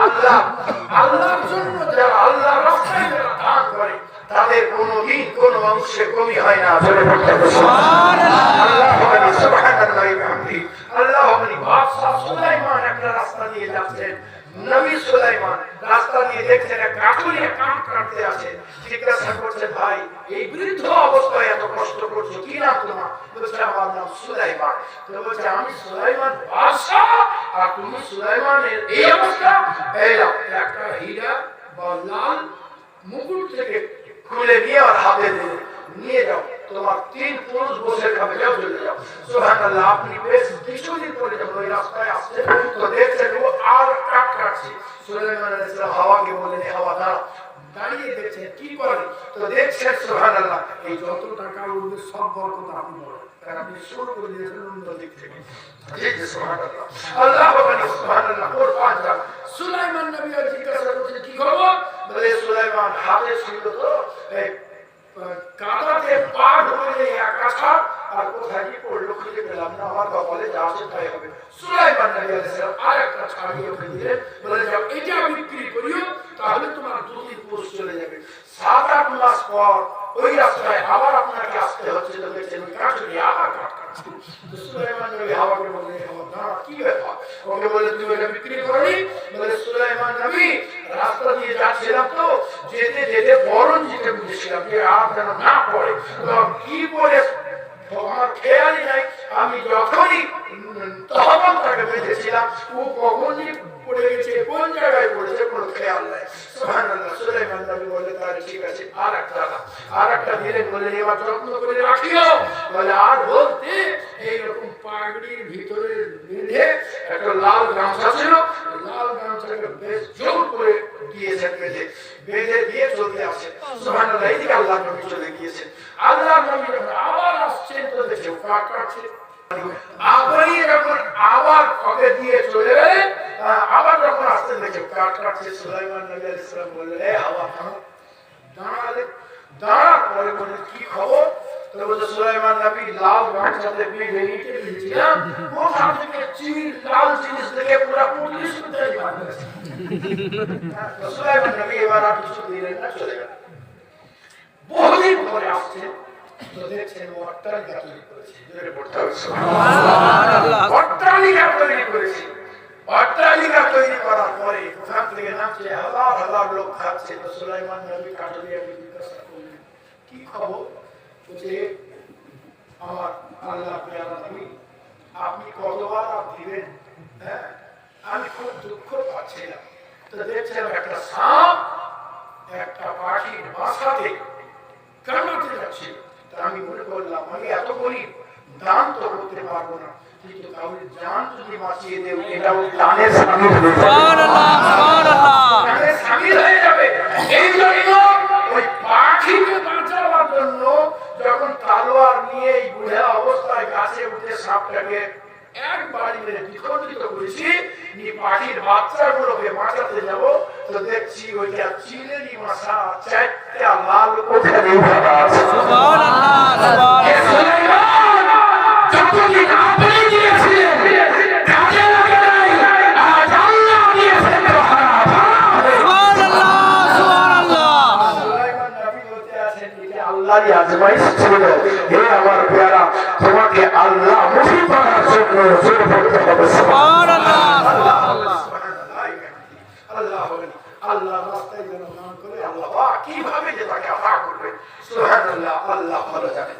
আল্লাহ আল্লাহর জন্য যারা আল্লাহর রাস্তায় যারা দান করে তাদের কোনদিন কোন অংশে কমি হয় না। জোরে বলতে হবে সুবহানাল্লাহ। আল্লাহু সুবহানাল্লাহি ওয়া বিহামদিহি। আল্লাহু বাদশা সুলাইমান একটা রাস্তা দিয়ে যাচ্ছেন। নবী সুলাইমান রাস্তা দিয়ে দেখছেন এক কাঠুরিয়া কাঠ কাটতে আছে। জিজ্ঞাসা করছে, ভাই এই বৃদ্ধ অবস্থায় এত কষ্ট করছো, কি নাম তোমার? বলছে, আমার নাম সুলাইমান। তো বলছে, আমি সুলাইমান বাদশা আর তুমি সুলাইমানের এই অবস্থা? এই নাও একটা হীরা বা লাল মুকুট থেকে খুলে নিয়ে আর হাতে নিয়ে যাও, তোমার 3 পুরুষ বসে খাবে, যাও চলে যাও। সুবহানাল্লাহ। আপনি বেশ কিছুদিন পরে যখন ওই রাস্তায় আসছেন তো দেখছেন ও আর কাঠ কাটছে। সুলাইমান আলাইহিস সালাম হাওয়াকে বললেন, হাওয়া দাঁড়াও। দাঁড়িয়ে দেখছেন কি করে, তো দেখছেন সুবহানাল্লাহ এই যত টাকা উঠবে সব বরকত আপনি বলেন, কারণ আপনি শুরু করে দিয়েছেন অন্য দিক থেকে। জি জি সুবহানাল্লাহ। আল্লাহ বলেন সুবহানাল্লাহ। কোরআন জান সুলাইমান নবী জিজ্ঞাসা করছেন, কি খবর? বলে, সুলাইমান হাতে ছিল তো এই কাঁটাতে পা ঢুকে আকাশা আর কোথায় কি পড়লো খুঁজে পেলাম না, আমার কপালে যা আছে তাই হবে। সুলাইমান নবী আলাইহিস সালাম আরেকটা ছাড়িয়ে ওকে দিলেন, বলে, যাও এটা বিক্রি করিও, তাহলে তোমার 2 পুরুষ চলে যাবে। 7-8 মাস পর ওই রাস্তায় আবার আপনাকে আসতে হচ্ছে, তো দেখছেন ওই কাঠুরি আবার কাঠ কাটছে। তো সুলাইমান নবী হাওয়াকে বললেন, হাওয়া দাঁড়া, কি ব্যাপার? ওকে বলে, তুমি এটা বিক্রি করনি? বলে, সুলাইমান নবী রাস্তা দিয়ে যাচ্ছিলাম তো যেতে যেতে বরণ যেতে বুঝেছিলাম যে আর যেন না পড়ে, তো কি পড়ে আমার খেয়ালই নাই। আমি যখনই তহমতটাকে বেঁধেছিলাম ও কখনই পড়ে গেছে, কোন জায়গায় পড়েছে কোনো খেয়াল নাই। সুবহানাল্লাহ। সুলাইমান নবী বলে, তাহলে ঠিক আছে আর একটা দিলেন, বলে, এবার যত্ন করে রাখিও। বলে, আর বলতে এইরকম পাগড়ির ভিতরে বেঁধে একটা লাল গামছা ছিল, লাল গামছাকে বেশ জোর করে দিয়েছেন, বেঁধে দিয়ে চলতে আসে। সুবহানাল্লাহ। এইদিকে আল্লাহ নবী চলে গিয়েছেন। আল্লাহ নবী যখন আবার আসছেন তো দেখে কাঠ কাটছে। আবারই যখন আবার ওকে দিয়ে চলে গেলেন, আবার যখন আসতেন দেখে কাঠ কাটছে। সুলাইমান নবী আলাইহিস সালাম বললেন, এই হাওয়া দাঁড়ালে দাঁড়া। পরে বললেন, কি খবর? তো বলছে, সুলাইমান নবী লাল গামছাতে বেঁধে নিতে দিয়েছিলাম, কোথা থেকে লাল জিনিস দেখে পুরো পুলিশ উঠে গেছে। সুলাইমান নবী এবার আর কিছু দিলেন না, চলে গেলেন। বহুদিন পরে আসছে তো দেখছেন অট্টালিকা তৈরি করেছে। অট্টালিকা তৈরি করার পরে ওখান থেকে নামছে হাজার হাজার লোক খাচ্ছে। তো সুলাইমান নবী কাঠুরিয়াকে জিজ্ঞাসা করলেন, কি খবর? বলছে, আমার আল্লাহ পেয়ারা নবী, আপনি কতবার দিবেন? হ্যাঁ, আমি খুব দুঃখ পাচ্ছিলাম। তো দেখছেন একটা সাপ একটা পাখির বাসাতে কামড়াতে যাচ্ছে। আমি মনে করলাম আমি এত গরিব, দান তো করতে পারবো না, কিন্তু কাউকে জান যদি বাঁচিয়ে দেব এটাও দানের শামিল হয়ে যাবে। সুবহানাল্লাহ, সুবহানাল্লাহ, দানের শামিল হয়ে যাবে। এই জন্য ওই পাখিকে বাঁচাবার জন্য যখন তলোয়ার নিয়ে এই বুড়া অবস্থায় গাছে উঠে সাপটাকে একবারই মেরে বিখণ্ডিত করেছি, পাখির বাচ্চাগুলোকে বাঁচাতে যাব তো দেখছি ওইটা চিলেরই মশা 4টা লাল ওখানে উঠা আছে। সুবহানাল্লাহ, সুবহানাল্লাহ। যতদিন আপনি দিয়েছিলেন কাজে লাগে নাই, আজ আল্লাহ দিয়েছেন তো হারাম। সুবহানাল্লাহ, সুবহানাল্লাহ। সুলাইমান নবী বলতে আছেন এটা আল্লাহরই আজমাইশ ছিল। হে আমার পেয়ারা, তোমাকে আল্লাহ মুফি করার জন্য জোর করতে হবে। সুবহানাল্লাহ, সুবহানাল্লাহ। আল্লাহ রাস্তায় যেন নাম করে আল্লাহ কিভাবে যে তাকে আতা করবে। সুবহানাল্লাহ। আল্লাহ ভালো জানে।